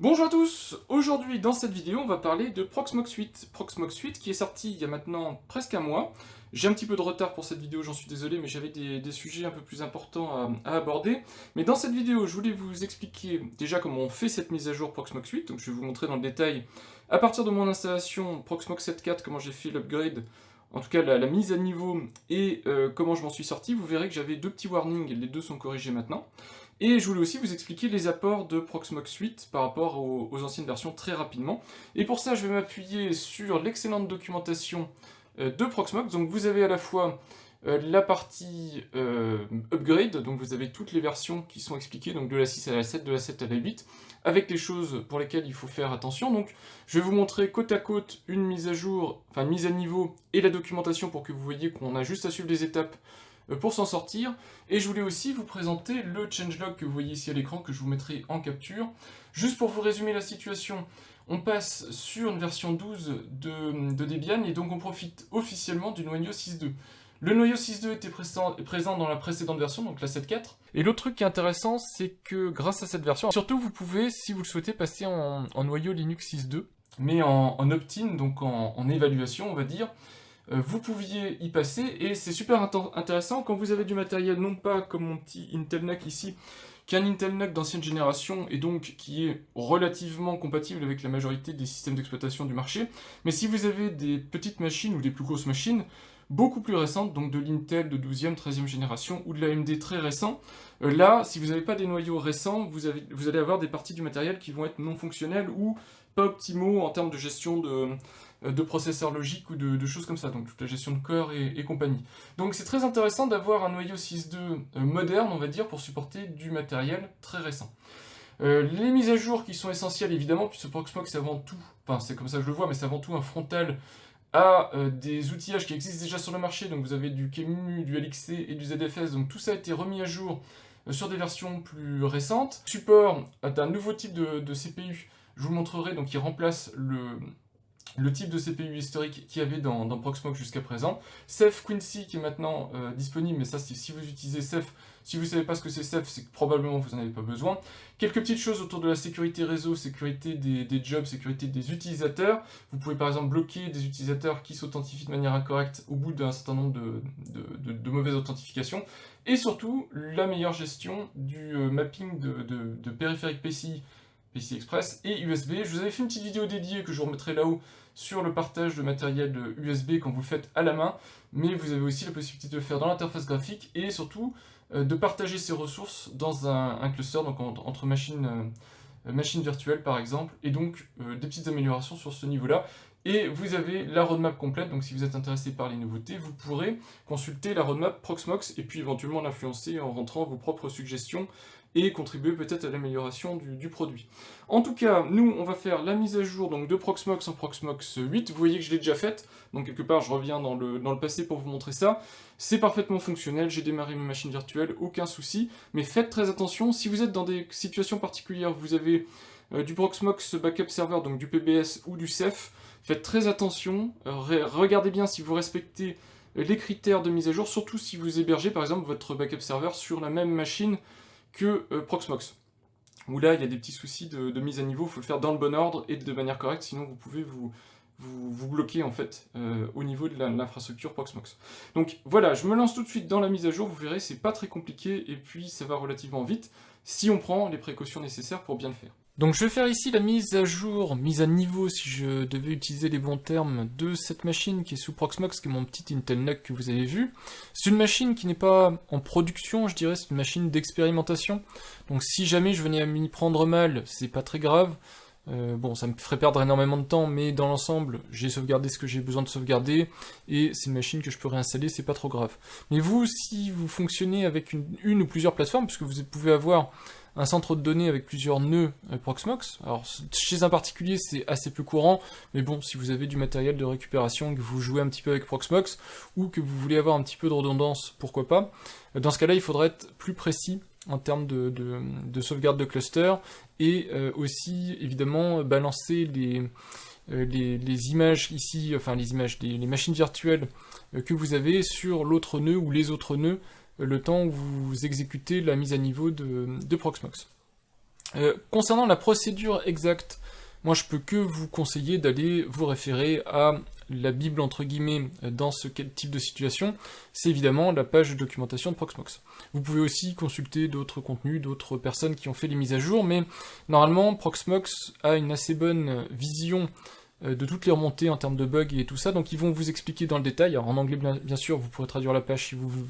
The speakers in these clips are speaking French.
Bonjour à tous, aujourd'hui dans cette vidéo on va parler de Proxmox 8. Proxmox 8 qui est sorti il y a maintenant presque un mois. J'ai un petit peu de retard pour cette vidéo, j'en suis désolé, mais j'avais des sujets un peu plus importants à aborder. Mais dans cette vidéo je voulais vous expliquer déjà comment on fait cette mise à jour Proxmox 8, donc je vais vous montrer dans le détail à partir de mon installation Proxmox 7.4 comment j'ai fait l'upgrade, en tout cas la mise à niveau et comment je m'en suis sorti. Vous verrez que j'avais deux petits warnings, les deux sont corrigés maintenant. Et je voulais aussi vous expliquer les apports de Proxmox 8 par rapport aux anciennes versions très rapidement. Et pour ça, je vais m'appuyer sur l'excellente documentation de Proxmox. Donc vous avez à la fois la partie upgrade, donc vous avez toutes les versions qui sont expliquées, donc de la 6 à la 7, de la 7 à la 8, avec les choses pour lesquelles il faut faire attention. Donc je vais vous montrer côte à côte une mise à jour, enfin une mise à niveau et la documentation pour que vous voyez qu'on a juste à suivre les étapes pour s'en sortir. Et je voulais aussi vous présenter le changelog que vous voyez ici à l'écran, que je vous mettrai en capture. Juste pour vous résumer la situation, on passe sur une version 12 de Debian, et donc on profite officiellement du noyau 6.2. Le noyau 6.2 était présent dans la précédente version, donc la 7.4. Et l'autre truc qui est intéressant, c'est que grâce à cette version, surtout vous pouvez, si vous le souhaitez, passer en noyau Linux 6.2, mais en opt-in, donc en évaluation, on va dire. Vous pouviez y passer, et c'est super intéressant quand vous avez du matériel, non pas comme mon petit Intel NUC ici, qui est un Intel NUC d'ancienne génération, et donc qui est relativement compatible avec la majorité des systèmes d'exploitation du marché, mais si vous avez des petites machines ou des plus grosses machines, beaucoup plus récentes, donc de l'Intel de 12e, 13e génération, ou de l'AMD très récent, là, si vous n'avez pas des noyaux récents, vous allez avoir des parties du matériel qui vont être non fonctionnelles, ou pas optimaux en termes de gestion de processeurs logiques ou de choses comme ça, donc toute la gestion de corps et compagnie. Donc c'est très intéressant d'avoir un noyau 6.2 moderne, on va dire, pour supporter du matériel très récent. Les mises à jour qui sont essentielles évidemment, puisque Proxmox c'est avant tout, enfin c'est comme ça que je le vois, mais c'est avant tout un frontal à des outillages qui existent déjà sur le marché, donc vous avez du QEMU, du LXC et du ZFS, donc tout ça a été remis à jour sur des versions plus récentes. Support d'un nouveau type de CPU, je vous le montrerai, donc qui remplace le type de CPU historique qu'il y avait dans Proxmox jusqu'à présent. Ceph Quincy qui est maintenant disponible, mais ça si vous utilisez Ceph, si vous ne savez pas ce que c'est Ceph, c'est que probablement vous n'en avez pas besoin. Quelques petites choses autour de la sécurité réseau, sécurité des jobs, sécurité des utilisateurs. Vous pouvez par exemple bloquer des utilisateurs qui s'authentifient de manière incorrecte au bout d'un certain nombre de mauvaises authentifications. Et surtout, la meilleure gestion du mapping de périphériques PCI Express et USB. Je vous avais fait une petite vidéo dédiée que je vous remettrai là-haut sur le partage de matériel USB quand vous le faites à la main, mais vous avez aussi la possibilité de le faire dans l'interface graphique et surtout de partager ces ressources dans un cluster, donc entre machines virtuelles par exemple, et donc des petites améliorations sur ce niveau-là. Et vous avez la roadmap complète, donc si vous êtes intéressé par les nouveautés, vous pourrez consulter la roadmap Proxmox et puis éventuellement l'influencer en rentrant vos propres suggestions et contribuer peut-être à l'amélioration du produit. En tout cas, nous, on va faire la mise à jour donc, de Proxmox en Proxmox 8. Vous voyez que je l'ai déjà faite, donc quelque part, je reviens dans le passé pour vous montrer ça. C'est parfaitement fonctionnel, j'ai démarré ma machine virtuelle, aucun souci, mais faites très attention, si vous êtes dans des situations particulières, vous avez du Proxmox Backup Server, donc du PBS ou du Ceph, faites très attention, regardez bien si vous respectez les critères de mise à jour, surtout si vous hébergez par exemple votre backup serveur sur la même machine que Proxmox. Où là, il y a des petits soucis de mise à niveau, il faut le faire dans le bon ordre et de manière correcte, sinon vous pouvez vous bloquer en fait au niveau de l'infrastructure Proxmox. Donc voilà, je me lance tout de suite dans la mise à jour, vous verrez, c'est pas très compliqué et puis ça va relativement vite si on prend les précautions nécessaires pour bien le faire. Donc je vais faire ici la mise à jour, mise à niveau si je devais utiliser les bons termes, de cette machine qui est sous Proxmox, qui est mon petit Intel NUC que vous avez vu. C'est une machine qui n'est pas en production, je dirais, c'est une machine d'expérimentation. Donc si jamais je venais à m'y prendre mal, c'est pas très grave. Bon, ça me ferait perdre énormément de temps, mais dans l'ensemble, j'ai sauvegardé ce que j'ai besoin de sauvegarder, et c'est une machine que je peux réinstaller, c'est pas trop grave. Mais vous, si vous fonctionnez avec une ou plusieurs plateformes, puisque vous pouvez avoir un centre de données avec plusieurs nœuds Proxmox. Alors, chez un particulier, c'est assez peu courant, mais bon, si vous avez du matériel de récupération, que vous jouez un petit peu avec Proxmox, ou que vous voulez avoir un petit peu de redondance, pourquoi pas. Dans ce cas-là, il faudrait être plus précis en termes de sauvegarde de cluster, et aussi, évidemment, balancer les images ici, enfin les machines virtuelles que vous avez sur l'autre nœud ou les autres nœuds, le temps où vous exécutez la mise à niveau de Proxmox. Concernant la procédure exacte, moi je peux que vous conseiller d'aller vous référer à la Bible entre guillemets dans ce type de situation, c'est évidemment la page de documentation de Proxmox. Vous pouvez aussi consulter d'autres contenus, d'autres personnes qui ont fait les mises à jour, mais normalement Proxmox a une assez bonne vision de toutes les remontées en termes de bugs et tout ça, donc ils vont vous expliquer dans le détail. Alors en anglais bien sûr, vous pourrez traduire la page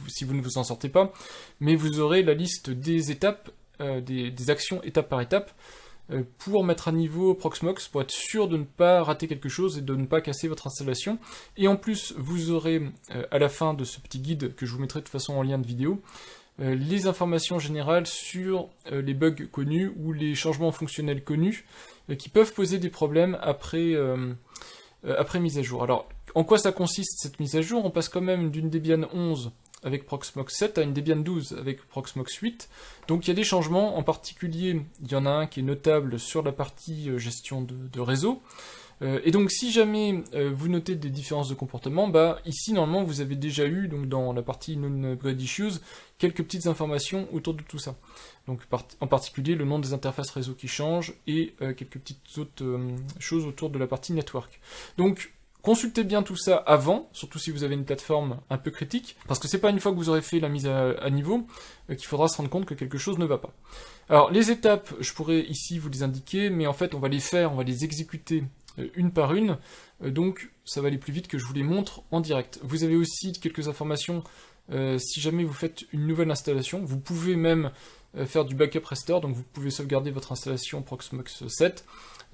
si vous ne vous en sortez pas, mais vous aurez la liste des étapes, des actions étape par étape, pour mettre à niveau Proxmox, pour être sûr de ne pas rater quelque chose et de ne pas casser votre installation. Et en plus, vous aurez à la fin de ce petit guide, que je vous mettrai de toute façon en lien de vidéo, les informations générales sur les bugs connus ou les changements fonctionnels connus qui peuvent poser des problèmes après mise à jour. Alors, en quoi ça consiste cette mise à jour? On passe quand même d'une Debian 11 avec Proxmox 7 à une Debian 12 avec Proxmox 8. Donc il y a des changements, en particulier, il y en a un qui est notable sur la partie gestion de réseau. Et donc si jamais vous notez des différences de comportement, bah ici normalement vous avez déjà eu, donc dans la partie non-upgrade issues, quelques petites informations autour de tout ça. Donc en particulier le nom des interfaces réseau qui change et quelques petites autres choses autour de la partie network. Donc consultez bien tout ça avant, surtout si vous avez une plateforme un peu critique, parce que c'est pas une fois que vous aurez fait la mise à niveau qu'il faudra se rendre compte que quelque chose ne va pas. Alors les étapes, je pourrais ici vous les indiquer, mais en fait on va les exécuter une par une, donc ça va aller plus vite que je vous les montre en direct. Vous avez aussi quelques informations, si jamais vous faites une nouvelle installation, vous pouvez même faire du backup restore, donc vous pouvez sauvegarder votre installation Proxmox 7,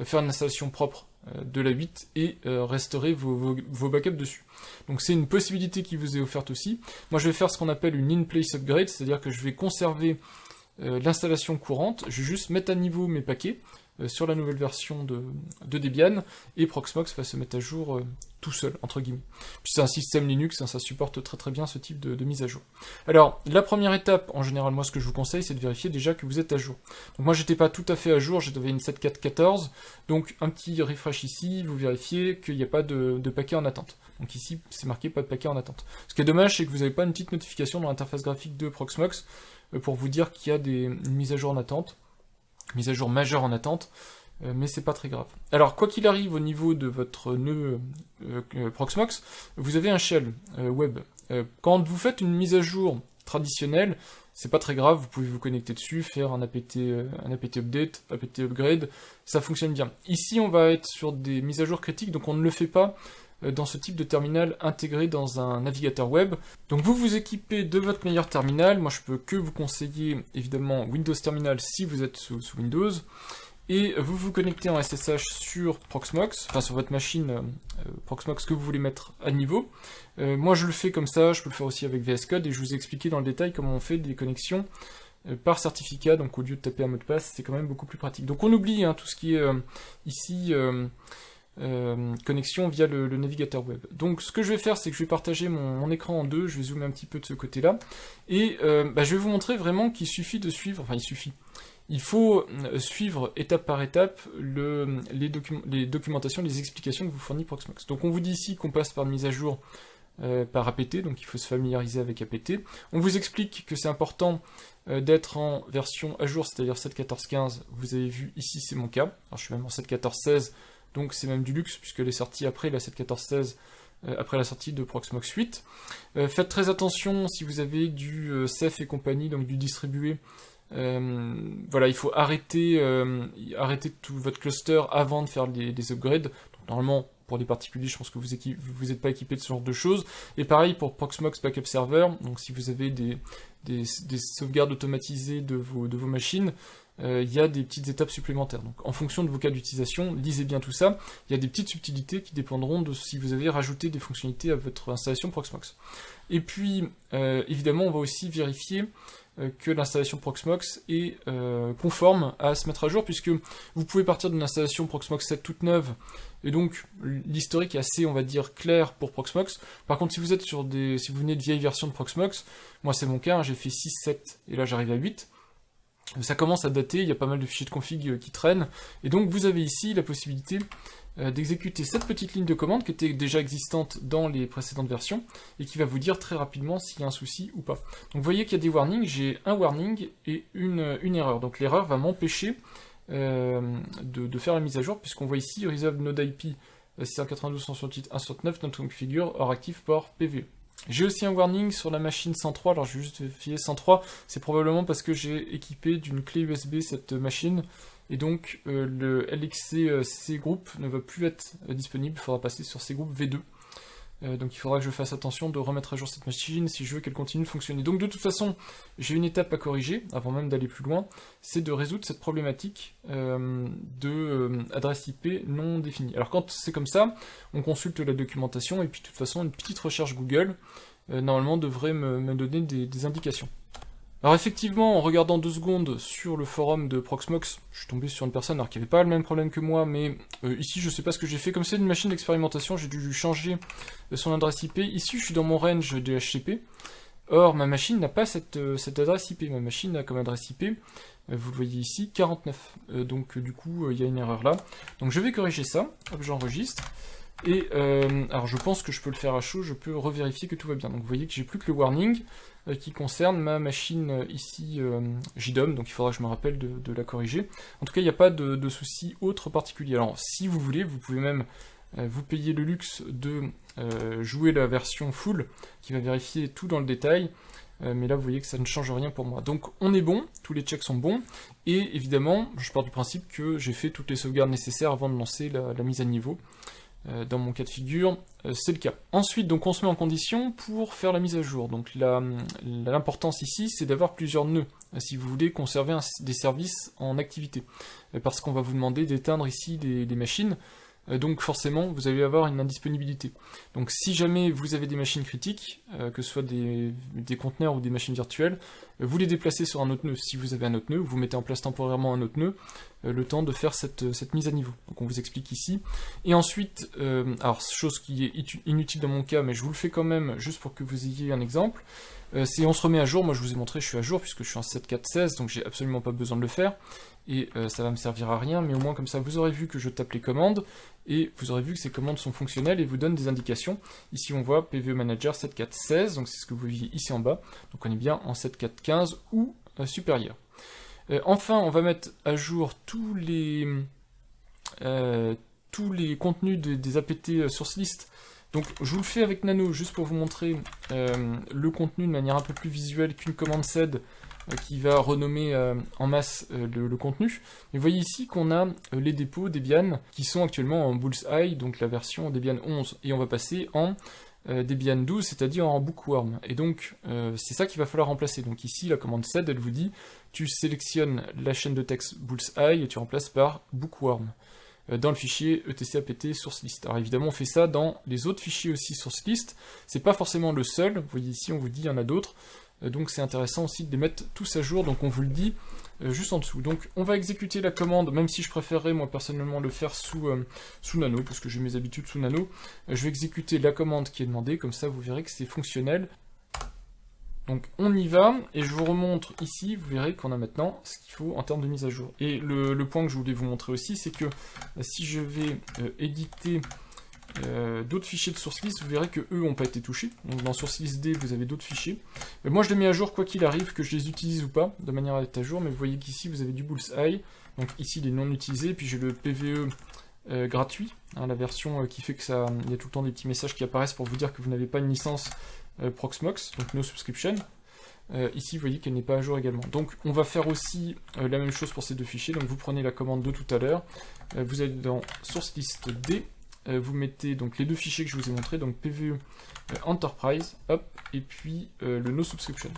faire une installation propre de la 8 et restaurer vos backups dessus. Donc c'est une possibilité qui vous est offerte aussi. Moi je vais faire ce qu'on appelle une in-place upgrade, c'est-à-dire que je vais conserver l'installation courante, je vais juste mettre à niveau mes paquets sur la nouvelle version de Debian, et Proxmox va se mettre à jour tout seul, entre guillemets. Puis c'est un système Linux, hein, ça supporte très très bien ce type de mise à jour. Alors, la première étape, en général, moi ce que je vous conseille, c'est de vérifier déjà que vous êtes à jour. Donc moi j'étais pas tout à fait à jour, j'avais une 7.4.14, donc un petit refresh ici, vous vérifiez qu'il n'y a pas de paquet en attente. Donc ici, c'est marqué pas de paquet en attente. Ce qui est dommage, c'est que vous n'avez pas une petite notification dans l'interface graphique de Proxmox pour vous dire qu'il y a une mise à jour en attente. Mise à jour majeure en attente, mais c'est pas très grave. Alors, quoi qu'il arrive au niveau de votre nœud Proxmox, vous avez un shell web. Quand vous faites une mise à jour traditionnelle, c'est pas très grave, vous pouvez vous connecter dessus, faire un apt update, apt upgrade, ça fonctionne bien. Ici, on va être sur des mises à jour critiques, donc on ne le fait pas dans ce type de terminal intégré dans un navigateur web. Donc vous vous équipez de votre meilleur terminal, moi je peux que vous conseiller évidemment Windows Terminal si vous êtes sous Windows, et vous vous connectez en SSH sur Proxmox, enfin sur votre machine Proxmox que vous voulez mettre à niveau. Moi je le fais comme ça, je peux le faire aussi avec VS Code, et je vous ai expliqué dans le détail comment on fait des connexions par certificat, donc au lieu de taper un mot de passe, c'est quand même beaucoup plus pratique. Donc on oublie tout ce qui est ici connexion via le navigateur web. Donc ce que je vais faire, c'est que je vais partager mon écran en deux, je vais zoomer un petit peu de ce côté-là, et je vais vous montrer vraiment qu'il suffit de suivre, enfin il suffit, il faut suivre étape par étape les documentations, les explications que vous fournit Proxmox. Donc on vous dit ici qu'on passe par une mise à jour par apt, donc il faut se familiariser avec apt. On vous explique que c'est important d'être en version à jour, c'est-à-dire 7.14.15, vous avez vu ici c'est mon cas, alors je suis même en 7.14.16, donc c'est même du luxe puisque elle est sortie après la 7.14.16, après la sortie de Proxmox 8. Faites très attention si vous avez du Ceph et compagnie, donc du distribué. Voilà, il faut arrêter tout votre cluster avant de faire des upgrades. Donc, normalement, pour les particuliers, je pense que vous n'êtes pas équipé de ce genre de choses. Et pareil pour Proxmox Backup Server, donc si vous avez des sauvegardes automatisées de vos machines, il y a des petites étapes supplémentaires. Donc en fonction de vos cas d'utilisation, lisez bien tout ça. Il y a des petites subtilités qui dépendront de si vous avez rajouté des fonctionnalités à votre installation Proxmox. Et puis, évidemment, on va aussi vérifier que l'installation Proxmox est conforme à se mettre à jour, puisque vous pouvez partir d'une installation Proxmox 7 toute neuve, et donc l'historique est assez, on va dire, clair pour Proxmox. Par contre, si vous êtes si vous venez de vieilles versions de Proxmox, moi c'est mon cas, j'ai fait 6, 7, et là j'arrive à 8, Ça commence à dater, il y a pas mal de fichiers de config qui traînent, et donc vous avez ici la possibilité d'exécuter cette petite ligne de commande qui était déjà existante dans les précédentes versions, et qui va vous dire très rapidement s'il y a un souci ou pas. Donc vous voyez qu'il y a des warnings, j'ai un warning et une erreur. Donc l'erreur va m'empêcher de faire la mise à jour, puisqu'on voit ici Resolve Node IP 692.168.1.9 not configure or active port PVE. J'ai aussi un warning sur la machine 103, alors je vais juste vérifier 103, c'est probablement parce que j'ai équipé d'une clé USB cette machine, et donc le LXC C group ne va plus être disponible, il faudra passer sur C group V2. Donc il faudra que je fasse attention de remettre à jour cette machine si je veux qu'elle continue de fonctionner. Donc de toute façon, j'ai une étape à corriger, avant même d'aller plus loin, c'est de résoudre cette problématique d'adresse IP non définie. Alors quand c'est comme ça, on consulte la documentation, et puis de toute façon, une petite recherche Google, normalement, devrait me donner des indications. Alors effectivement, en regardant 2 secondes sur le forum de Proxmox, je suis tombé sur une personne qui n'avait pas le même problème que moi, mais ici je sais pas ce que j'ai fait, comme c'est une machine d'expérimentation, j'ai dû changer son adresse IP. Ici je suis dans mon range DHCP, or ma machine n'a pas cette adresse IP, ma machine a comme adresse IP, vous le voyez ici, 49, donc du coup il y a une erreur là. Donc je vais corriger ça, hop, j'enregistre. Et alors je pense que je peux le faire à chaud, je peux revérifier que tout va bien. Donc vous voyez que j'ai plus que le warning qui concerne ma machine ici JDOM, donc il faudra que je me rappelle de la corriger. En tout cas il n'y a pas de souci autre particulier. Alors si vous voulez, vous pouvez même vous payer le luxe de jouer la version full qui va vérifier tout dans le détail. Mais là vous voyez que ça ne change rien pour moi. Donc on est bon, tous les checks sont bons, et évidemment je pars du principe que j'ai fait toutes les sauvegardes nécessaires avant de lancer la mise à niveau. Dans mon cas de figure, c'est le cas. Ensuite, donc, on se met en condition pour faire la mise à jour. Donc l'importance ici, c'est d'avoir plusieurs nœuds, si vous voulez conserver des services en activité. Parce qu'on va vous demander d'éteindre ici des machines, donc forcément, vous allez avoir une indisponibilité. Donc si jamais vous avez des machines critiques, que ce soit des conteneurs ou des machines virtuelles, vous les déplacez sur un autre nœud. Si vous avez un autre nœud, vous mettez en place temporairement un autre nœud, le temps de faire cette mise à niveau. Donc on vous explique ici. Et ensuite, alors chose qui est inutile dans mon cas, mais je vous le fais quand même, juste pour que vous ayez un exemple, c'est on se remet à jour. Moi je vous ai montré, je suis à jour, puisque je suis en 7.4.16, donc j'ai absolument pas besoin de le faire. Et ça va me servir à rien, mais au moins comme ça vous aurez vu que je tape les commandes, et vous aurez vu que ces commandes sont fonctionnelles et vous donnent des indications. Ici on voit PVE Manager 7.4.16, donc c'est ce que vous voyez ici en bas, donc on est bien en 7.4.15 ou supérieur. Enfin on va mettre à jour tous les contenus des APT source list. Donc je vous le fais avec Nano, juste pour vous montrer le contenu de manière un peu plus visuelle qu'une commande sed qui va renommer en masse le contenu. Mais vous voyez ici qu'on a les dépôts Debian qui sont actuellement en Bullseye, donc la version Debian 11, et on va passer en Debian 12, c'est-à-dire en Bookworm. Et donc c'est ça qu'il va falloir remplacer. Donc ici la commande sed, elle vous dit tu sélectionnes la chaîne de texte Bullseye et tu remplaces par Bookworm dans le fichier etc apt source list. Alors évidemment on fait ça dans les autres fichiers aussi source list, c'est pas forcément le seul, vous voyez ici on vous dit il y en a d'autres, donc c'est intéressant aussi de les mettre tous à jour, donc on vous le dit juste en dessous. Donc on va exécuter la commande, même si je préférerais moi personnellement le faire sous Nano, parce que j'ai mes habitudes sous Nano, je vais exécuter la commande qui est demandée, comme ça vous verrez que c'est fonctionnel. Donc on y va, et je vous remontre ici, vous verrez qu'on a maintenant ce qu'il faut en termes de mise à jour. Et le point que je voulais vous montrer aussi, c'est que si je vais éditer d'autres fichiers de source list, vous verrez que eux n'ont pas été touchés. Donc dans source list D, vous avez d'autres fichiers. Moi je les mets à jour quoi qu'il arrive, que je les utilise ou pas, de manière à être à jour, mais vous voyez qu'ici vous avez du Bullseye, donc ici les non utilisés, puis j'ai le PVE gratuit, hein, la version qui fait que ça, il y a tout le temps des petits messages qui apparaissent pour vous dire que vous n'avez pas une licence Proxmox, donc no subscription. Ici vous voyez qu'elle n'est pas à jour également. Donc on va faire aussi la même chose pour ces deux fichiers. Donc vous prenez la commande de tout à l'heure, vous allez dans source list D, vous mettez donc les deux fichiers que je vous ai montrés, donc PVE Enterprise, hop, et puis le no subscription.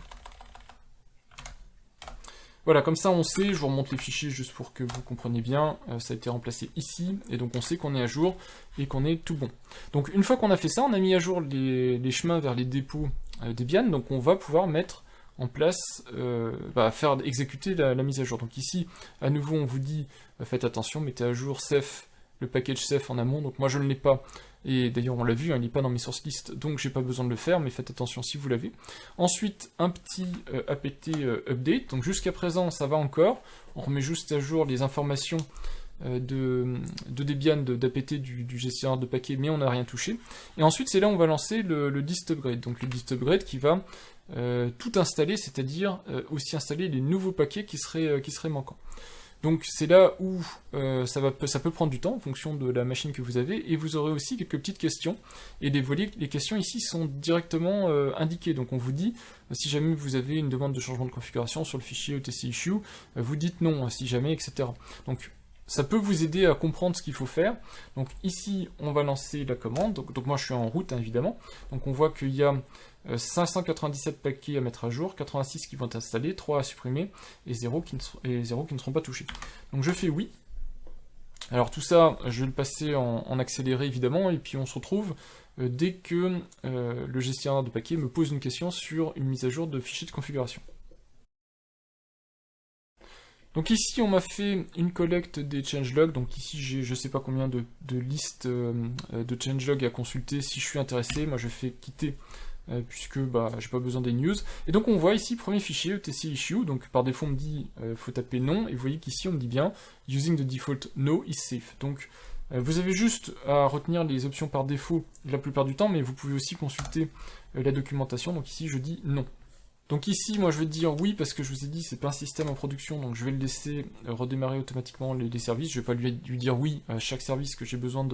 Voilà, comme ça on sait, je vous remonte les fichiers juste pour que vous compreniez bien, ça a été remplacé ici, et donc on sait qu'on est à jour et qu'on est tout bon. Donc une fois qu'on a fait ça, on a mis à jour les chemins vers les dépôts Debian, donc on va pouvoir mettre en place, faire exécuter la mise à jour. Donc ici, à nouveau on vous dit, faites attention, mettez à jour Ceph, le package Ceph en amont, donc moi je ne l'ai pas, Et d'ailleurs, on l'a vu, hein, il n'est pas dans mes source list, donc j'ai pas besoin de le faire, mais faites attention si vous l'avez. Ensuite, un petit apt update. Donc jusqu'à présent, ça va encore. On remet juste à jour les informations de Debian, d'apt du gestionnaire de paquets, mais on n'a rien touché. Et ensuite, c'est là où on va lancer le dist upgrade. Donc le dist upgrade qui va tout installer, c'est-à-dire aussi installer les nouveaux paquets qui seraient manquants. Donc c'est là où ça peut prendre du temps en fonction de la machine que vous avez, et vous aurez aussi quelques petites questions, et les questions ici sont directement indiquées. Donc on vous dit, si jamais vous avez une demande de changement de configuration sur le fichier etc issue, vous dites non, si jamais, etc. Donc ça peut vous aider à comprendre ce qu'il faut faire. Donc ici, on va lancer la commande. Donc moi, je suis en route, hein, évidemment. Donc on voit qu'il y a 597 paquets à mettre à jour, 86 qui vont être installés, 3 à supprimer, et 0 qui ne seront pas touchés. Donc je fais oui. Alors tout ça, je vais le passer en accéléré, évidemment, et puis on se retrouve dès que le gestionnaire de paquets me pose une question sur une mise à jour de fichier de configuration. Donc ici, on m'a fait une collecte des changelogs. Donc ici, j'ai je sais pas combien de listes de changelogs à consulter si je suis intéressé. Moi, je fais quitter puisque j'ai pas besoin des news. Et donc on voit ici, premier fichier, etc issue. Donc par défaut, on me dit faut taper non. Et vous voyez qu'ici, on me dit bien using the default no is safe. Donc vous avez juste à retenir les options par défaut la plupart du temps, mais vous pouvez aussi consulter la documentation. Donc ici, je dis non. Donc ici, moi je vais dire oui, parce que je vous ai dit, c'est pas un système en production, donc je vais le laisser redémarrer automatiquement les services. Je vais pas lui dire oui à chaque service que j'ai besoin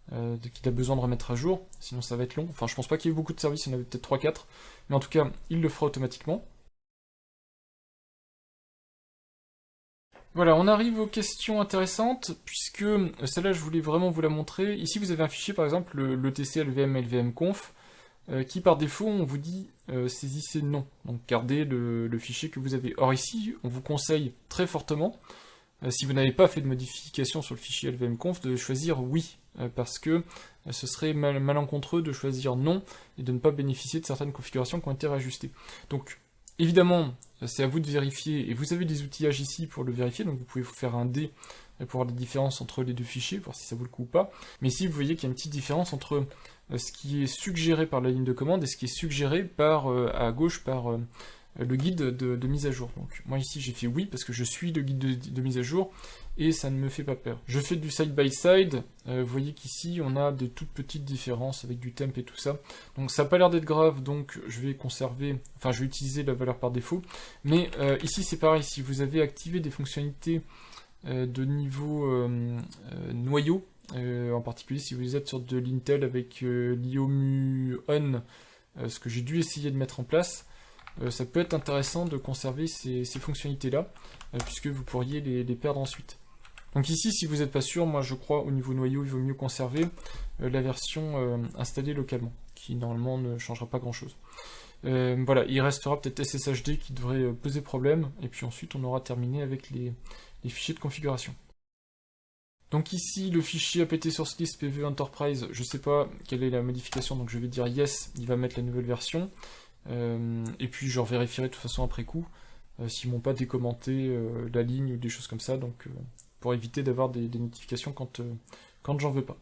qu'il a besoin de remettre à jour, sinon ça va être long. Enfin, je pense pas qu'il y ait beaucoup de services, il y en avait peut-être 3-4, mais en tout cas, il le fera automatiquement. Voilà, on arrive aux questions intéressantes, puisque celle-là, je voulais vraiment vous la montrer. Ici, vous avez un fichier, par exemple, le tc lvm lvmconf, qui par défaut, on vous dit saisissez non, donc gardez le fichier que vous avez. Or ici, on vous conseille très fortement, si vous n'avez pas fait de modification sur le fichier lvmconf, de choisir oui, parce que ce serait malencontreux de choisir non, et de ne pas bénéficier de certaines configurations qui ont été réajustées. Donc, évidemment, c'est à vous de vérifier, et vous avez des outillages ici pour le vérifier, donc vous pouvez vous faire un D pour voir les différences entre les deux fichiers, voir si ça vaut le coup ou pas. Mais ici, vous voyez qu'il y a une petite différence entre ce qui est suggéré par la ligne de commande et ce qui est suggéré à gauche par le guide de mise à jour. Donc moi ici j'ai fait oui parce que je suis le guide de mise à jour et ça ne me fait pas peur. Je fais du side by side, vous voyez qu'ici on a de toutes petites différences avec du temp et tout ça. Donc ça n'a pas l'air d'être grave, donc je vais je vais utiliser la valeur par défaut. Mais ici c'est pareil, si vous avez activé des fonctionnalités de niveau noyau, en particulier si vous êtes sur de l'Intel avec l'IOMU on, ce que j'ai dû essayer de mettre en place, ça peut être intéressant de conserver ces fonctionnalités-là, puisque vous pourriez les perdre ensuite. Donc ici, si vous n'êtes pas sûr, moi je crois au niveau noyau, il vaut mieux conserver la version installée localement, qui normalement ne changera pas grand-chose. Voilà, il restera peut-être SSHD qui devrait poser problème, et puis ensuite on aura terminé avec les fichiers de configuration. Donc ici, le fichier apt source list pv enterprise, je ne sais pas quelle est la modification, donc je vais dire yes, il va mettre la nouvelle version. Et puis je vérifierai de toute façon après coup s'ils m'ont pas décommenté la ligne ou des choses comme ça, donc pour éviter d'avoir des notifications quand j'en veux pas.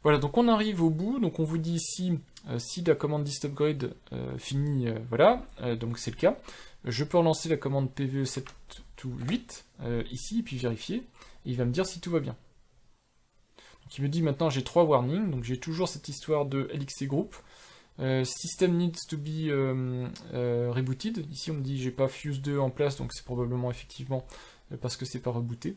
Voilà, donc on arrive au bout, donc on vous dit ici si la commande dist upgrade finit, voilà, donc c'est le cas. Je peux relancer la commande pve7 to 8 ici, et puis vérifier, et il va me dire si tout va bien. Donc il me dit maintenant j'ai 3 warnings, donc j'ai toujours cette histoire de LXC group. System needs to be rebooted. Ici on me dit j'ai pas Fuse 2 en place, donc c'est probablement effectivement parce que c'est pas rebooté.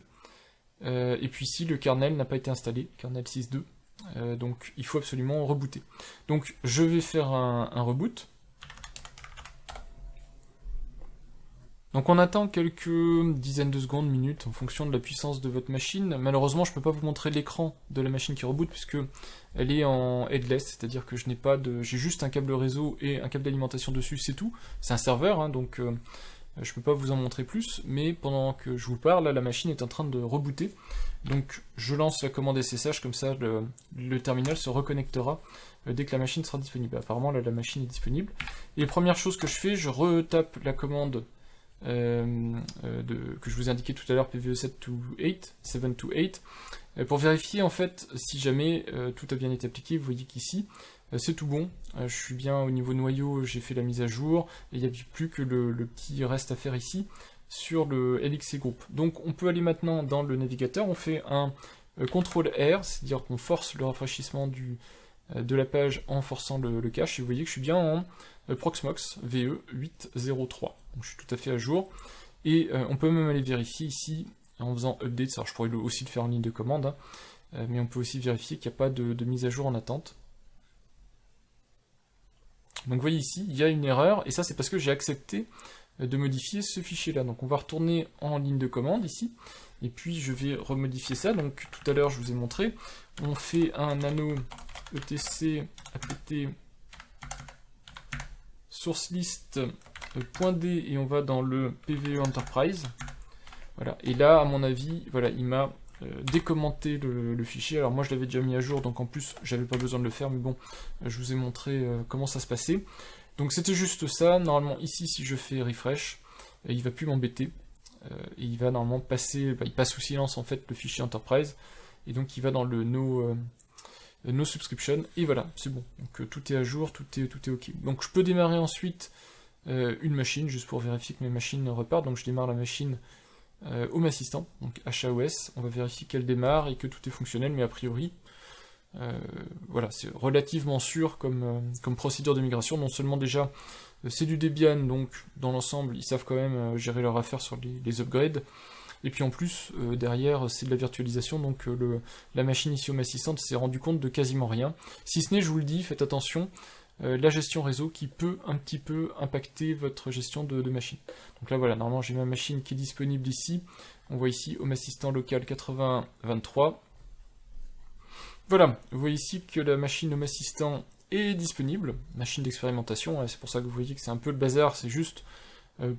Et puis ici le kernel n'a pas été installé, kernel 6.2, donc il faut absolument rebooter. Donc je vais faire un reboot. Donc on attend quelques dizaines de secondes, minutes, en fonction de la puissance de votre machine. Malheureusement, je ne peux pas vous montrer l'écran de la machine qui reboot, puisque elle est en headless, c'est-à-dire que je n'ai pas j'ai juste un câble réseau et un câble d'alimentation dessus, c'est tout. C'est un serveur, hein, donc je ne peux pas vous en montrer plus, mais pendant que je vous parle, là, la machine est en train de rebooter. Donc je lance la commande SSH, comme ça le terminal se reconnectera dès que la machine sera disponible. Apparemment, là, la machine est disponible. Et première chose que je fais, je retape la commande que je vous ai indiqué tout à l'heure, PVE 7 to 8, pour vérifier en fait si jamais tout a bien été appliqué. Vous voyez qu'ici c'est tout bon, je suis bien au niveau noyau, j'ai fait la mise à jour, et il n'y a plus que le petit reste à faire ici sur le LXC Group. Donc on peut aller maintenant dans le navigateur, on fait un CTRL R, c'est-à-dire qu'on force le rafraîchissement de la page en forçant le cache, et vous voyez que je suis bien en Proxmox VE 803, donc je suis tout à fait à jour, et on peut même aller vérifier ici en faisant update, alors je pourrais aussi le faire en ligne de commande, hein, mais on peut aussi vérifier qu'il n'y a pas de mise à jour en attente. Donc vous voyez ici, il y a une erreur, et ça c'est parce que j'ai accepté de modifier ce fichier-là. Donc on va retourner en ligne de commande ici, et puis je vais remodifier ça. Donc tout à l'heure je vous ai montré, on fait un nano etc apt source list .d et on va dans le PVE Enterprise. Voilà, et là à mon avis, voilà, il m'a décommenté le fichier. Alors moi je l'avais déjà mis à jour, donc en plus j'avais pas besoin de le faire, mais bon, je vous ai montré comment ça se passait. Donc c'était juste ça. Normalement ici, si je fais refresh, il va plus m'embêter, et il va normalement passer, il passe sous silence en fait le fichier Enterprise, et donc il va dans le no subscription, et voilà, c'est bon. Donc tout est à jour, tout est ok. Donc je peux démarrer ensuite une machine, juste pour vérifier que mes machines repartent. Donc je démarre la machine Home Assistant, donc HAOS, on va vérifier qu'elle démarre et que tout est fonctionnel, mais a priori, voilà, c'est relativement sûr comme procédure de migration. Non seulement déjà, c'est du Debian, donc dans l'ensemble, ils savent quand même gérer leur affaire sur les upgrades, et puis en plus, derrière, c'est de la virtualisation, donc la machine ici Home Assistant s'est rendu compte de quasiment rien, si ce n'est, je vous le dis, faites attention, la gestion réseau qui peut un petit peu impacter votre gestion de machine. Donc là voilà, normalement j'ai ma machine qui est disponible ici, on voit ici Home Assistant local 8023. Voilà, vous voyez ici que la machine Home Assistant est disponible, machine d'expérimentation, c'est pour ça que vous voyez que c'est un peu le bazar, c'est juste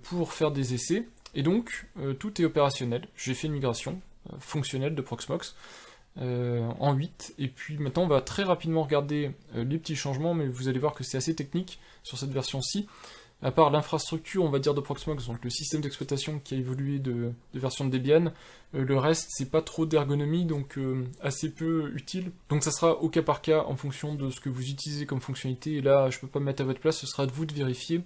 pour faire des essais, et donc tout est opérationnel. J'ai fait une migration fonctionnelle de Proxmox, en 8, et puis maintenant on va très rapidement regarder les petits changements, mais vous allez voir que c'est assez technique sur cette version-ci, à part l'infrastructure, on va dire, de Proxmox, donc le système d'exploitation qui a évolué de version de Debian, le reste c'est pas trop d'ergonomie, donc assez peu utile, donc ça sera au cas par cas en fonction de ce que vous utilisez comme fonctionnalité, et là je peux pas me mettre à votre place, ce sera de vous de vérifier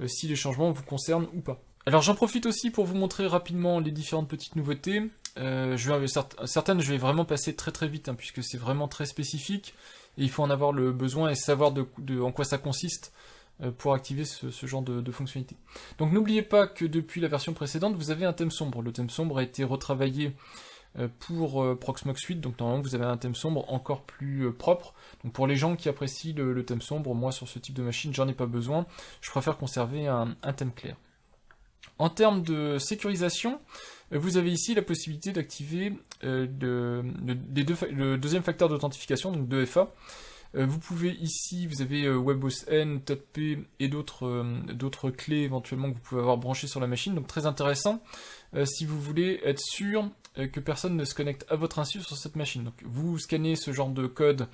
si les changements vous concernent ou pas. Alors j'en profite aussi pour vous montrer rapidement les différentes petites nouveautés. Certaines je vais vraiment passer très vite, hein, puisque c'est vraiment très spécifique, et il faut en avoir le besoin et savoir en quoi ça consiste pour activer ce genre de fonctionnalité. Donc n'oubliez pas que depuis la version précédente, vous avez un thème sombre. Le thème sombre a été retravaillé pour Proxmox 8, donc normalement vous avez un thème sombre encore plus propre. Donc pour les gens qui apprécient le thème sombre, moi sur ce type de machine, j'en ai pas besoin. Je préfère conserver un thème clair. En termes de sécurisation, vous avez ici la possibilité d'activer le deuxième facteur d'authentification, donc 2FA. Vous pouvez ici, vous avez WebOSN, TOTP et d'autres clés éventuellement que vous pouvez avoir branchées sur la machine, donc très intéressant si vous voulez être sûr que personne ne se connecte à votre insu sur cette machine. Donc vous scannez ce genre de code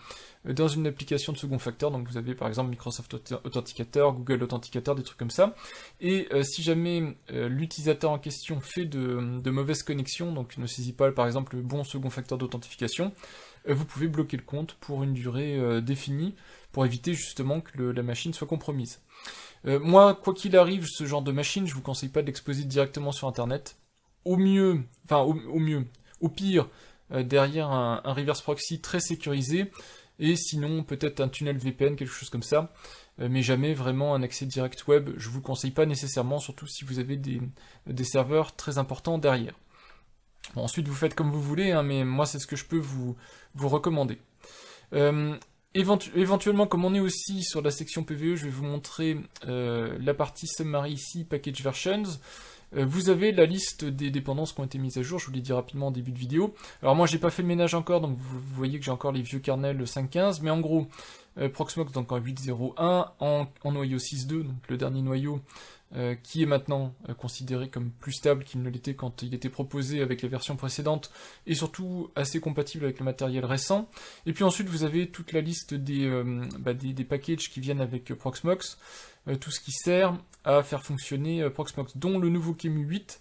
dans une application de second facteur, donc vous avez par exemple Microsoft Authenticator, Google Authenticator, des trucs comme ça, et si jamais l'utilisateur en question fait de mauvaises connexions, donc ne saisit pas par exemple le bon second facteur d'authentification, vous pouvez bloquer le compte pour une durée définie, pour éviter justement que la machine soit compromise. Moi, quoi qu'il arrive, ce genre de machine, je vous conseille pas de l'exposer directement sur internet. Au mieux, enfin au pire, derrière un reverse proxy très sécurisé, et sinon peut-être un tunnel VPN, quelque chose comme ça, mais jamais vraiment un accès direct web, je vous le conseille pas nécessairement, surtout si vous avez des serveurs très importants derrière. Bon, ensuite vous faites comme vous voulez, hein, mais moi c'est ce que je peux vous recommander. Éventuellement, comme on est aussi sur la section PVE, je vais vous montrer la partie summary ici, package versions. Vous avez la liste des dépendances qui ont été mises à jour, je vous l'ai dit rapidement en début de vidéo. Alors moi j'ai pas fait le ménage encore, donc vous voyez que j'ai encore les vieux kernels 5.15, mais en gros, Proxmox donc en 8.0.1, en noyau 6.2, donc le dernier noyau, qui est maintenant considéré comme plus stable qu'il ne l'était quand il était proposé avec les versions précédentes, et surtout assez compatible avec le matériel récent. Et puis ensuite vous avez toute la liste des packages qui viennent avec Proxmox. tout ce qui sert à faire fonctionner Proxmox, dont le nouveau QEMU 8,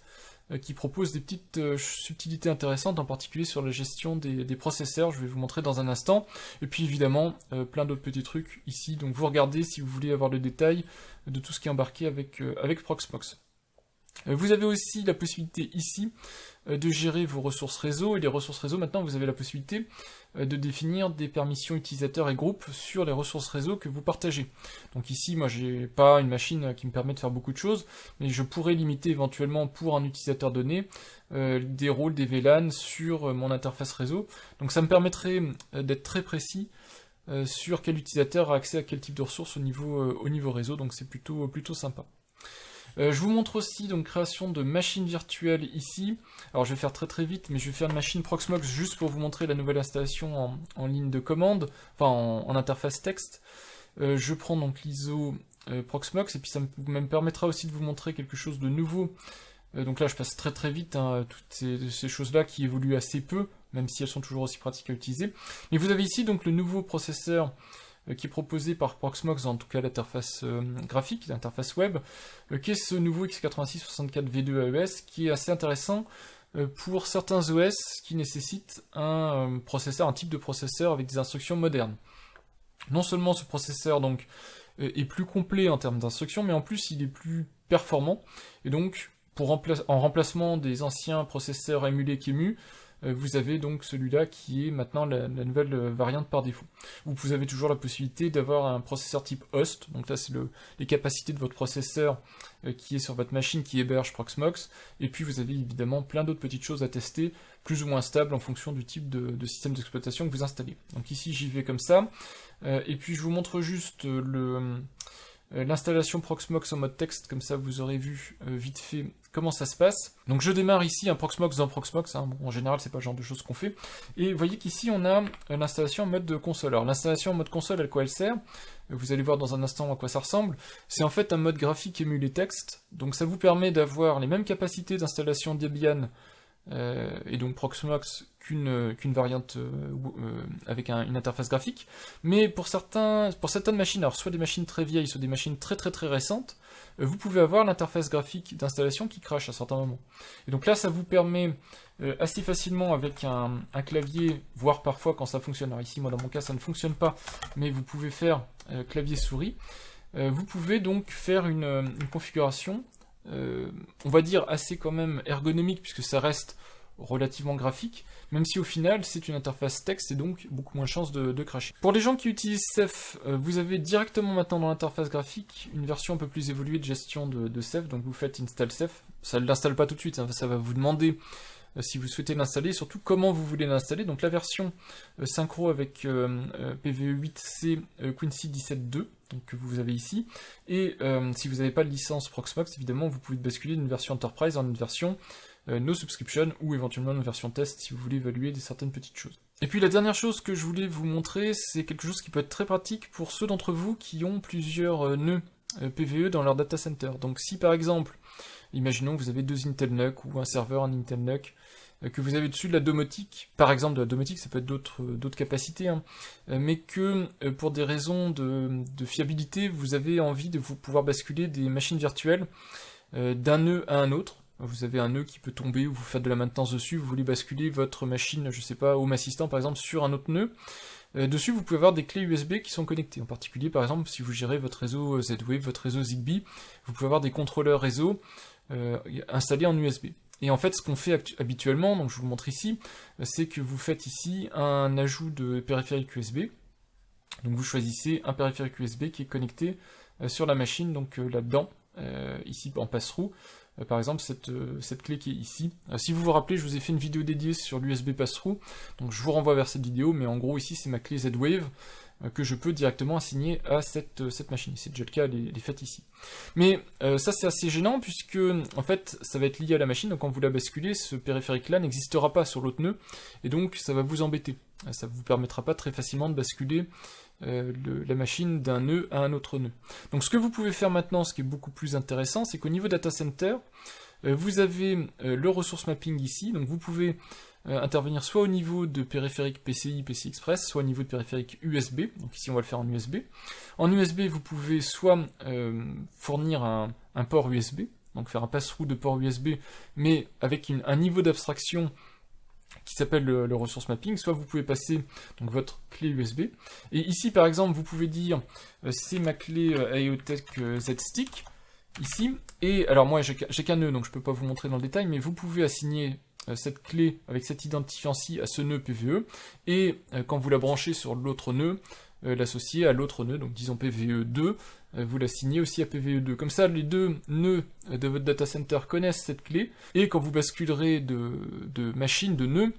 qui propose des petites subtilités intéressantes, en particulier sur la gestion des processeurs, je vais vous montrer dans un instant, et puis évidemment plein d'autres petits trucs ici, donc vous regardez si vous voulez avoir le détail de tout ce qui est embarqué avec Proxmox. Vous avez aussi la possibilité ici de gérer vos ressources réseau, et les ressources réseau, maintenant vous avez la possibilité de définir des permissions utilisateurs et groupes sur les ressources réseau que vous partagez. Donc ici, moi j'ai pas une machine qui me permet de faire beaucoup de choses, mais je pourrais limiter éventuellement pour un utilisateur donné des rôles, des VLAN sur mon interface réseau. Donc ça me permettrait d'être très précis sur quel utilisateur a accès à quel type de ressources au niveau réseau, donc c'est plutôt sympa. Je vous montre aussi donc création de machines virtuelles ici. Alors je vais faire très vite, mais je vais faire une machine Proxmox juste pour vous montrer la nouvelle installation en ligne de commande, enfin en interface texte. Je prends donc l'ISO Proxmox, et puis ça me permettra aussi de vous montrer quelque chose de nouveau. Donc là je passe très vite, hein, toutes ces choses-là qui évoluent assez peu, même si elles sont toujours aussi pratiques à utiliser. Mais vous avez ici donc le nouveau processeur qui est proposé par Proxmox, en tout cas l'interface graphique, l'interface web, qui est ce nouveau x86-64V2 AES, qui est assez intéressant pour certains OS qui nécessitent un type de processeur avec des instructions modernes. Non seulement ce processeur donc est plus complet en termes d'instructions, mais en plus il est plus performant, et donc en remplacement des anciens processeurs émulés QEMU, vous avez donc celui-là qui est maintenant la nouvelle variante par défaut. Vous avez toujours la possibilité d'avoir un processeur type host, donc là c'est les capacités de votre processeur qui est sur votre machine qui héberge Proxmox, et puis vous avez évidemment plein d'autres petites choses à tester, plus ou moins stables en fonction du type de système d'exploitation que vous installez. Donc ici j'y vais comme ça, et puis je vous montre juste l'installation Proxmox en mode texte, comme ça vous aurez vu vite fait comment ça se passe. Donc je démarre ici un Proxmox dans Proxmox, hein. Bon, en général c'est pas le genre de choses qu'on fait, et vous voyez qu'ici on a l'installation en mode console. Alors l'installation en mode console, à quoi elle sert? Vous allez voir dans un instant à quoi ça ressemble. C'est en fait un mode graphique émulé texte, donc ça vous permet d'avoir les mêmes capacités d'installation Debian et donc Proxmox qu'une variante avec une interface graphique, mais pour certaines machines, alors soit des machines très vieilles, soit des machines très récentes, vous pouvez avoir l'interface graphique d'installation qui crache à certains moments. Et donc là, ça vous permet assez facilement avec un clavier, voire parfois quand ça fonctionne, alors ici moi dans mon cas ça ne fonctionne pas, mais vous pouvez faire clavier-souris, vous pouvez donc faire une configuration on va dire assez quand même ergonomique, puisque ça reste relativement graphique, même si au final c'est une interface texte et donc beaucoup moins de chances de crasher. Pour les gens qui utilisent Ceph, vous avez directement maintenant dans l'interface graphique une version un peu plus évoluée de gestion de Ceph, donc vous faites install Ceph, ça ne l'installe pas tout de suite, hein, ça va vous demander si vous souhaitez l'installer, surtout comment vous voulez l'installer. Donc la version synchro avec PVE8C Quincy 17.2, donc que vous avez ici, et si vous n'avez pas de licence Proxmox, évidemment vous pouvez basculer d'une version Enterprise en une version No Subscription, ou éventuellement une version test si vous voulez évaluer certaines petites choses. Et puis la dernière chose que je voulais vous montrer, c'est quelque chose qui peut être très pratique pour ceux d'entre vous qui ont plusieurs nœuds PVE dans leur data center. Donc si par exemple, imaginons que vous avez 2 Intel NUC ou un serveur en Intel NUC, que vous avez dessus de la domotique, par exemple de la domotique, ça peut être d'autres capacités, hein, mais que pour des raisons de fiabilité, vous avez envie de pouvoir basculer des machines virtuelles d'un nœud à un autre. Vous avez un nœud qui peut tomber, ou vous faites de la maintenance dessus, vous voulez basculer votre machine, je sais pas, Home Assistant par exemple, sur un autre nœud. Dessus, vous pouvez avoir des clés USB qui sont connectées. En particulier, par exemple, si vous gérez votre réseau Z-Wave, votre réseau Zigbee, vous pouvez avoir des contrôleurs réseau installés en USB. Et en fait, ce qu'on fait habituellement, donc je vous le montre ici, c'est que vous faites ici un ajout de périphérique USB. Donc vous choisissez un périphérique USB qui est connecté sur la machine, donc là-dedans, ici en pass-through. Par exemple, cette clé qui est ici. Si vous vous rappelez, je vous ai fait une vidéo dédiée sur l'USB pass-through, donc je vous renvoie vers cette vidéo, mais en gros ici c'est ma clé Z-Wave que je peux directement assigner à cette machine. C'est déjà le cas, elle est faite ici. Mais ça c'est assez gênant, puisque en fait ça va être lié à la machine, donc quand vous la basculez, ce périphérique-là n'existera pas sur l'autre nœud, et donc ça va vous embêter. Ça ne vous permettra pas très facilement de basculer la machine d'un nœud à un autre nœud. Donc ce que vous pouvez faire maintenant, ce qui est beaucoup plus intéressant, c'est qu'au niveau data center, Vous avez le resource mapping ici, donc vous pouvez intervenir soit au niveau de périphérique PCI, PCI Express, soit au niveau de périphérique USB, donc ici on va le faire en USB. En USB, vous pouvez soit fournir un port USB, donc faire un pass-through de port USB, mais avec un niveau d'abstraction qui s'appelle le resource mapping, soit vous pouvez passer donc votre clé USB, et ici par exemple vous pouvez dire c'est ma clé IoTech Z-Stick, ici, et alors moi j'ai qu'un nœud donc je peux pas vous montrer dans le détail, mais vous pouvez assigner cette clé avec cet identifiant-ci à ce nœud PVE, et quand vous la branchez sur l'autre nœud, l'associer à l'autre nœud, donc disons PVE2, vous l'assignez aussi à PVE2. Comme ça, les deux nœuds de votre data center connaissent cette clé, et quand vous basculerez de machine, de nœud,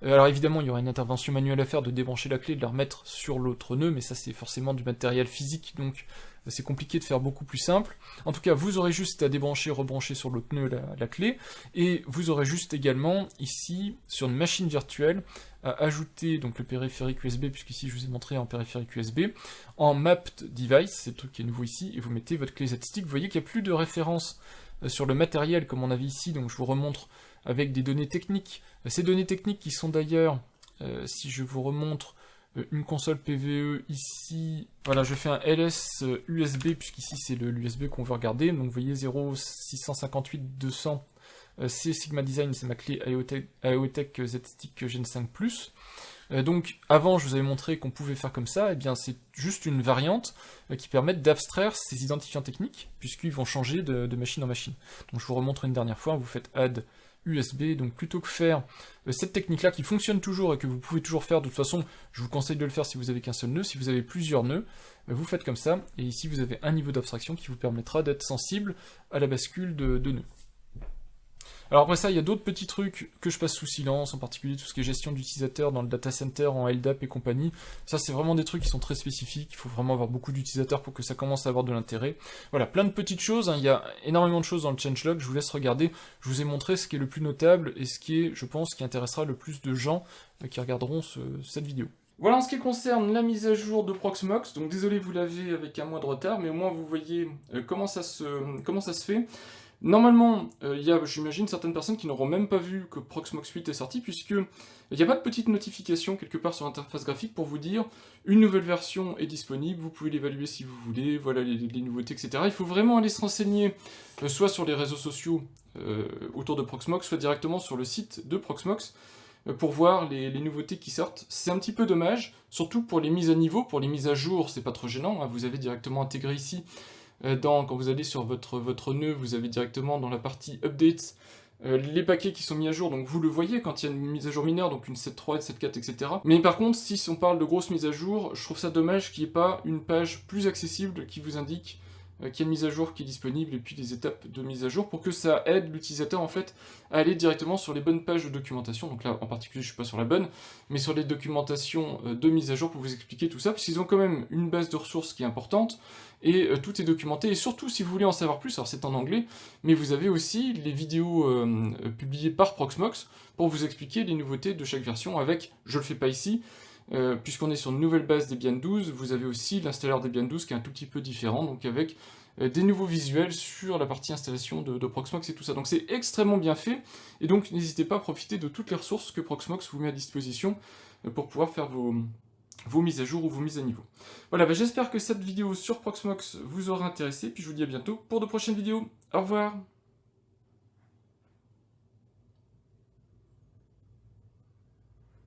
alors évidemment, il y aura une intervention manuelle à faire de débrancher la clé, de la remettre sur l'autre nœud, mais ça c'est forcément du matériel physique, donc c'est compliqué de faire beaucoup plus simple. En tout cas, vous aurez juste à débrancher, rebrancher sur l'autre nœud la clé, et vous aurez juste également, ici, sur une machine virtuelle, à ajouter donc le périphérique USB, puisqu'ici je vous ai montré en périphérique USB, en mapped device, c'est le truc qui est nouveau ici, et vous mettez votre clé Z-Stick. Vous voyez qu'il n'y a plus de référence sur le matériel comme on avait ici, donc je vous remontre avec des données techniques. Ces données techniques qui sont d'ailleurs, si je vous remontre une console PVE ici, voilà, je fais un ls USB, puisqu'ici c'est l'USB qu'on veut regarder, donc vous voyez 0658200, c'est Sigma Design, c'est ma clé IoTech Z-Stick Gen 5+. Donc avant je vous avais montré qu'on pouvait faire comme ça, et bien c'est juste une variante qui permet d'abstraire ces identifiants techniques, puisqu'ils vont changer de machine en machine. Donc je vous remontre une dernière fois, vous faites add USB, donc plutôt que faire cette technique-là qui fonctionne toujours et que vous pouvez toujours faire, de toute façon, je vous conseille de le faire si vous avez qu'un seul nœud. Si vous avez plusieurs nœuds, vous faites comme ça, et ici vous avez un niveau d'abstraction qui vous permettra d'être sensible à la bascule de nœuds. Alors après ça, il y a d'autres petits trucs que je passe sous silence, en particulier tout ce qui est gestion d'utilisateurs dans le data center, en LDAP et compagnie. Ça, c'est vraiment des trucs qui sont très spécifiques, il faut vraiment avoir beaucoup d'utilisateurs pour que ça commence à avoir de l'intérêt. Voilà, plein de petites choses, hein. Il y a énormément de choses dans le changelog, je vous laisse regarder. Je vous ai montré ce qui est le plus notable et ce qui est, je pense, qui intéressera le plus de gens qui regarderont cette vidéo. Voilà en ce qui concerne la mise à jour de Proxmox, donc désolé vous l'avez avec un mois de retard, mais au moins vous voyez comment ça se fait. Normalement, il y a, j'imagine, certaines personnes qui n'auront même pas vu que Proxmox 8 est sorti, puisque il n'y a pas de petite notification quelque part sur l'interface graphique pour vous dire une nouvelle version est disponible, vous pouvez l'évaluer si vous voulez, voilà les nouveautés, etc. Il faut vraiment aller se renseigner, soit sur les réseaux sociaux autour de Proxmox, soit directement sur le site de Proxmox, pour voir les nouveautés qui sortent. C'est un petit peu dommage, surtout pour les mises à niveau, pour les mises à jour, c'est pas trop gênant, hein, vous avez directement intégré ici. Quand vous allez sur votre nœud, vous avez directement dans la partie Updates les paquets qui sont mis à jour, donc vous le voyez quand il y a une mise à jour mineure, donc une 7.3, une 7.4, etc. Mais par contre, si on parle de grosses mises à jour, je trouve ça dommage qu'il n'y ait pas une page plus accessible qui vous indique qu'il y a une mise à jour qui est disponible, et puis des étapes de mise à jour, pour que ça aide l'utilisateur en fait à aller directement sur les bonnes pages de documentation. Donc là, en particulier, je ne suis pas sur la bonne, mais sur les documentations de mise à jour pour vous expliquer tout ça, parce qu'ils ont quand même une base de ressources qui est importante, et tout est documenté, et surtout si vous voulez en savoir plus, alors c'est en anglais, mais vous avez aussi les vidéos publiées par Proxmox pour vous expliquer les nouveautés de chaque version avec, je le fais pas ici, puisqu'on est sur une nouvelle base Debian 12, vous avez aussi l'installeur Debian 12 qui est un tout petit peu différent, donc avec des nouveaux visuels sur la partie installation de Proxmox et tout ça. Donc c'est extrêmement bien fait, et donc n'hésitez pas à profiter de toutes les ressources que Proxmox vous met à disposition pour pouvoir faire vos mises à jour ou vos mises à niveau. Voilà, j'espère que cette vidéo sur Proxmox vous aura intéressé, puis je vous dis à bientôt pour de prochaines vidéos. Au revoir!